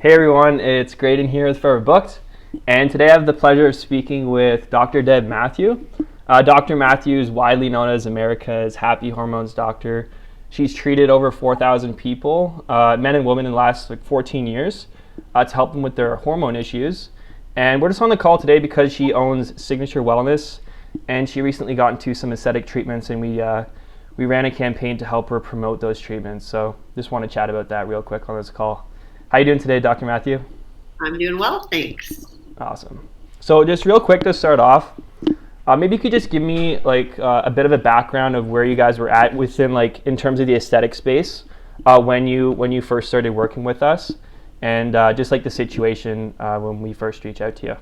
Hey everyone, it's Graydon here with Forever Booked, and today I have the pleasure of speaking with Dr. Deb Matthew. Dr. Matthew is widely known as America's happy hormones doctor. She's treated over 4,000 people, men and women, in the last 14 years to help them with their hormone issues. And we're just on the call today because she owns Signature Wellness, and she recently got into some aesthetic treatments, and we ran a campaign to help her promote those treatments. So just want to chat about that real quick on this call. How you doing today, Dr. Matthew? I'm doing well, thanks. Awesome. So just real quick to start off, maybe you could just give me a bit of a background of where you guys were at within in terms of the aesthetic space when you first started working with us, and just the situation when we first reached out to you.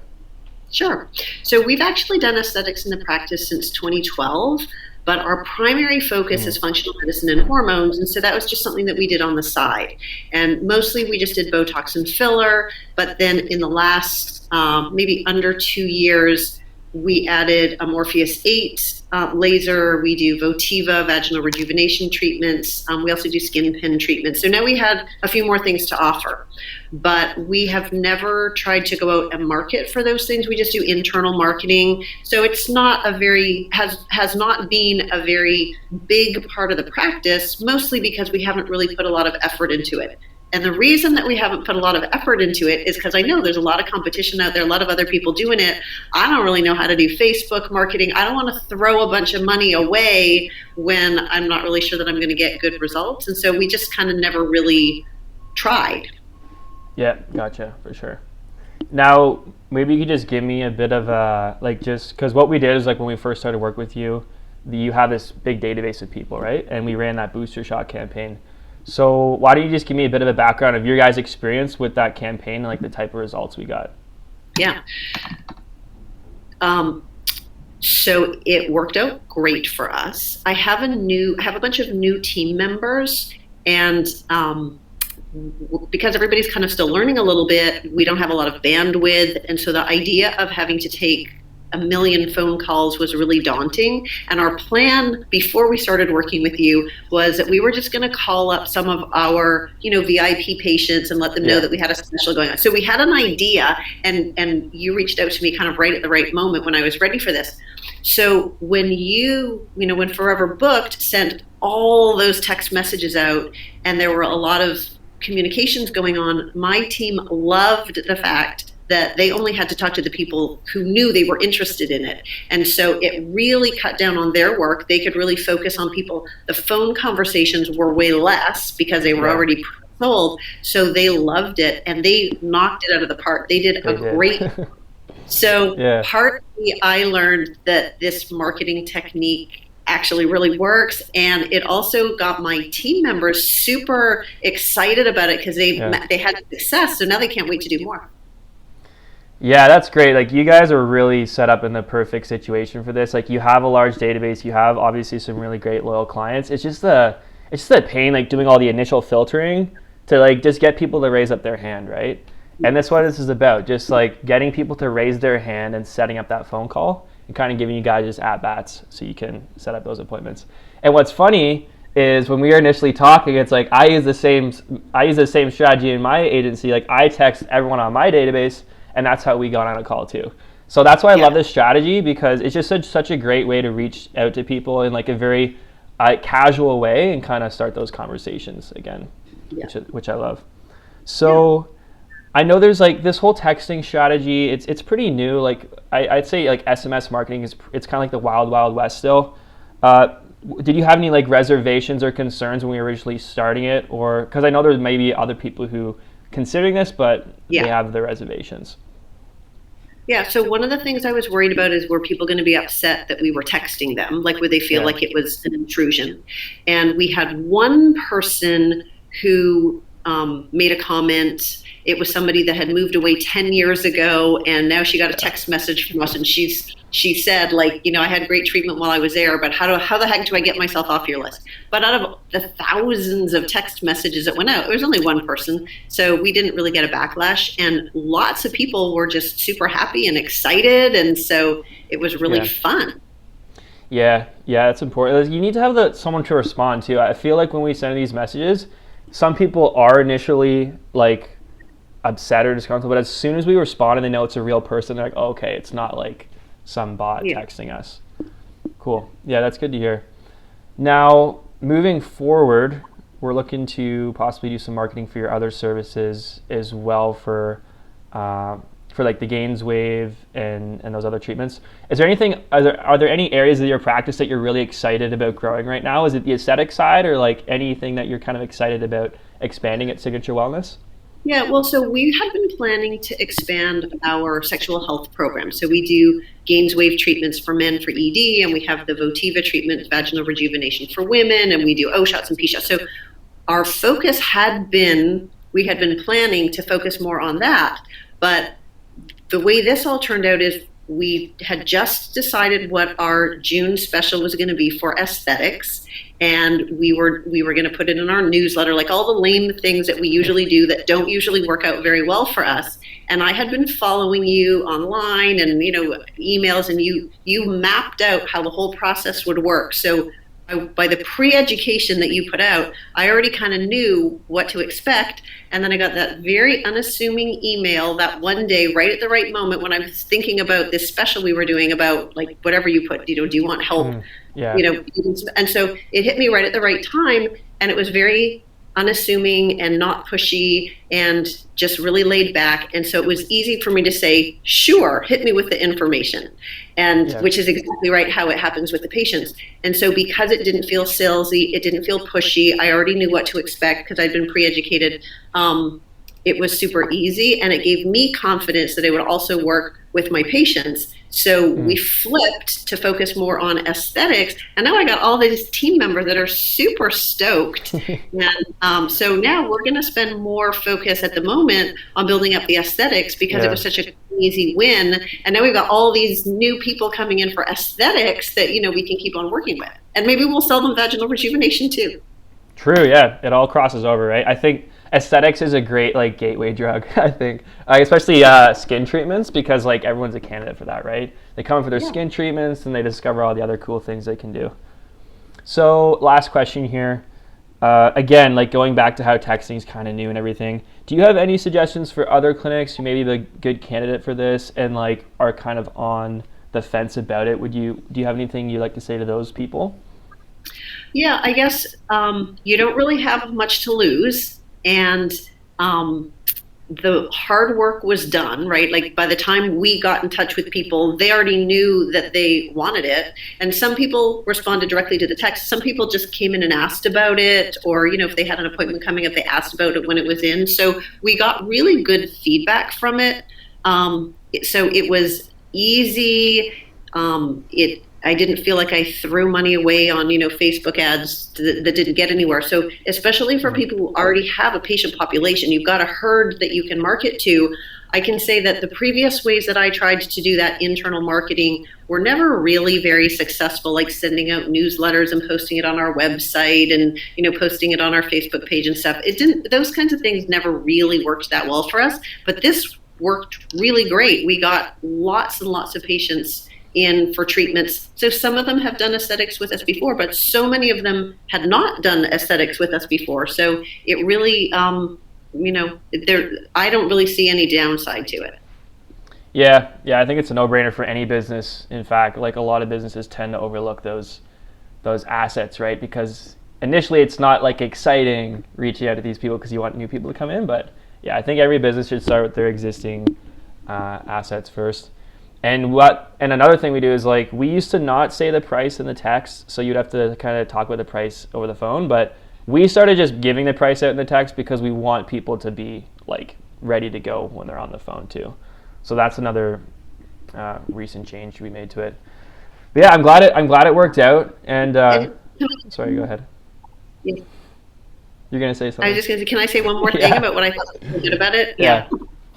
Sure. So we've actually done aesthetics in the practice since 2012, but our primary focus is functional medicine and hormones, and so that was just something that we did on the side. And mostly we just did Botox and filler, but then in the last maybe under 2 years, we added a Morpheus 8 laser. We do Votiva vaginal rejuvenation treatments. We also do skin pin treatments. So now we had a few more things to offer, but we have never tried to go out and market for those things. We just do internal marketing. So it's not has not been a very big part of the practice, mostly because we haven't really put a lot of effort into it. And the reason that we haven't put a lot of effort into it is because I know there's a lot of competition out there, a lot of other people doing it. I don't really know how to do Facebook marketing. I don't want to throw a bunch of money away when I'm not really sure that I'm going to get good results. And so we just kind of never really tried. Yeah, gotcha, for sure. Now, maybe you could just give me a bit of just because what we did is when we first started work with you, you have this big database of people, right? And we ran that booster shot campaign. So why don't you just give me a bit of a background of your guys' experience with that campaign and the type of results we got? Yeah. So it worked out great for us. I have a bunch of new team members, and because everybody's kind of still learning a little bit, we don't have a lot of bandwidth, and so the idea of having to take a million phone calls was really daunting. And our plan before we started working with you was that we were just going to call up some of our, VIP patients and let them know that we had a special going on. So we had an idea, and you reached out to me kind of right at the right moment when I was ready for this. So when when Forever Booked sent all those text messages out, and there were a lot of communications going on, my team loved the fact that they only had to talk to the people who knew they were interested in it. And so it really cut down on their work. They could really focus on people. The phone conversations were way less because they were already sold. So they loved it, and they knocked it out of the park. They did great. So partly I learned that this marketing technique actually really works, and it also got my team members super excited about it because they had success. So now they can't wait to do more. Yeah, that's great. You guys are really set up in the perfect situation for this. You have a large database, you have obviously some really great loyal clients. It's just the pain doing all the initial filtering to just get people to raise up their hand, right? And that's what this is about, just getting people to raise their hand and setting up that phone call and kind of giving you guys just at-bats so you can set up those appointments. And what's funny is when we were initially talking, it's I use the same strategy in my agency. I text everyone on my database, and that's how we got on a call too. So that's why I love this strategy, because it's just such a great way to reach out to people in a very casual way and kind of start those conversations again, which I love. So I know there's this whole texting strategy. It's pretty new. I'd say SMS marketing it's kind of the wild west still. Did you have any reservations or concerns when we were originally starting it, or because I know there's maybe other people who considering this, but they have their reservations? Yeah, so one of the things I was worried about is, were people going to be upset that we were texting them? Would they feel like it was an intrusion? And we had one person who made a comment. It was somebody that had moved away 10 years ago, and now she got a text message from us, and she said, I had great treatment while I was there, but how the heck do I get myself off your list? But out of the thousands of text messages that went out, there was only one person, so we didn't really get a backlash, and lots of people were just super happy and excited, and so it was really fun. Yeah, it's important. You need to have someone to respond to. I feel when we send these messages, some people are initially upset or disgruntled, but as soon as we respond and they know it's a real person, they're like, oh, okay, it's not like some bot texting us. Cool. Yeah, that's good to hear. Now, moving forward, we're looking to possibly do some marketing for your other services as well for like the GainsWave and those other treatments. Is there anything? Are there any areas of your practice that you're really excited about growing right now? Is it the aesthetic side, or like anything that you're kind of excited about expanding at Signature Wellness? Yeah, well, so we have been planning to expand our sexual health program. So we do GainsWave treatments for men for ED, and we have the Votiva treatment, vaginal rejuvenation for women, and we do O shots and P shots. So our focus we had been planning to focus more on that, but the way this all turned out is we had just decided what our June special was going to be for aesthetics, and we were going to put it in our newsletter, like all the lame things that we usually do that don't usually work out very well for us. And I had been following you online and emails, and you mapped out how the whole process would work. So by the pre-education that you put out, I already kind of knew what to expect. And then I got that very unassuming email that one day, right at the right moment, when I was thinking about this special we were doing about like whatever you put, do you want help? Yeah. And so it hit me right at the right time, and it was very unassuming and not pushy and just really laid back. And so it was easy for me to say, sure, hit me with the information. And which is exactly right how it happens with the patients. And so because it didn't feel salesy, it didn't feel pushy, I already knew what to expect because I'd been pre-educated. It was super easy, and it gave me confidence that it would also work with my patients. So we flipped to focus more on aesthetics, and now I got all these team members that are super stoked. And so now we're going to spend more focus at the moment on building up the aesthetics because it was such an easy win. And now we've got all these new people coming in for aesthetics that we can keep on working with, and maybe we'll sell them vaginal rejuvenation too. True. Yeah, it all crosses over, right? I think aesthetics is a great like gateway drug. I think, especially skin treatments, because like everyone's a candidate for that, right? They come in for their skin treatments and they discover all the other cool things they can do. So last question here. Again, like going back to how texting is kind of new and everything. Do you have any suggestions for other clinics who may be a good candidate for this and like are kind of on the fence about it? Do you have anything you'd like to say to those people? Yeah, I guess you don't really have much to lose. And the hard work was done, right? Like by the time we got in touch with people, they already knew that they wanted it. And some people responded directly to the text. Some people just came in and asked about it, or, if they had an appointment coming up, they asked about it when it was in. So we got really good feedback from it. So it was easy. I didn't feel like I threw money away on, Facebook ads that didn't get anywhere. So especially for people who already have a patient population, you've got a herd that you can market to. I can say that the previous ways that I tried to do that internal marketing were never really very successful, like sending out newsletters and posting it on our website and, posting it on our Facebook page and stuff. Those kinds of things never really worked that well for us, but this worked really great. We got lots and lots of patients in for treatments. So some of them have done aesthetics with us before, but so many of them had not done aesthetics with us before. So it really, I don't really see any downside to it. Yeah, I think it's a no-brainer for any business. In fact, like a lot of businesses tend to overlook those assets, right? Because initially it's not like exciting reaching out to these people because you want new people to come in. But yeah, I think every business should start with their existing assets first. And another thing we do is like we used to not say the price in the text, so you'd have to kind of talk about the price over the phone. But we started just giving the price out in the text because we want people to be like ready to go when they're on the phone too. So that's another recent change we made to it. But yeah, I'm glad it worked out. And sorry, go ahead. Yeah. You're gonna say something. I was just gonna say, can I say one more thing about what I thought was good about it? Yeah.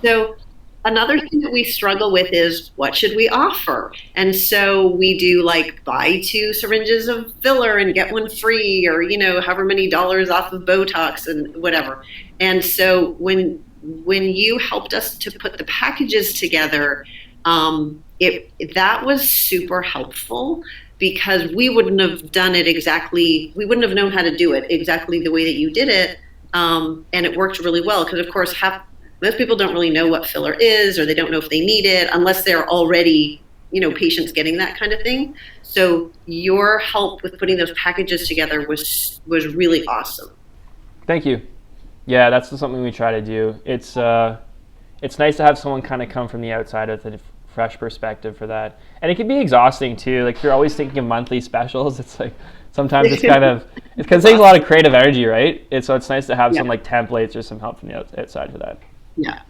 So another thing that we struggle with is what should we offer? And so we do like buy 2 syringes of filler and get 1 free, or, however many dollars off of Botox and whatever. And so when you helped us to put the packages together, that was super helpful because we wouldn't have done it exactly. We wouldn't have known how to do it exactly the way that you did it. And it worked really well because, of course, most people don't really know what filler is, or they don't know if they need it unless they're already, patients getting that kind of thing. So your help with putting those packages together was really awesome. Thank you. Yeah, that's something we try to do. It's nice to have someone kind of come from the outside with a fresh perspective for that. And it can be exhausting too. Like if you're always thinking of monthly specials, it's like sometimes it's kind of it can take a lot of creative energy, right? So it's nice to have Yeah. some like templates or some help from the outside for that. Yeah.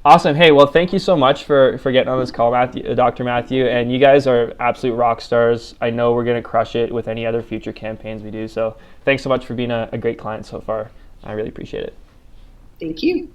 Awesome. Hey, well, thank you so much for getting on this call, Matthew, Dr. Matthew. And you guys are absolute rock stars. I know we're going to crush it with any other future campaigns we do. So thanks so much for being a great client so far. I really appreciate it. Thank you.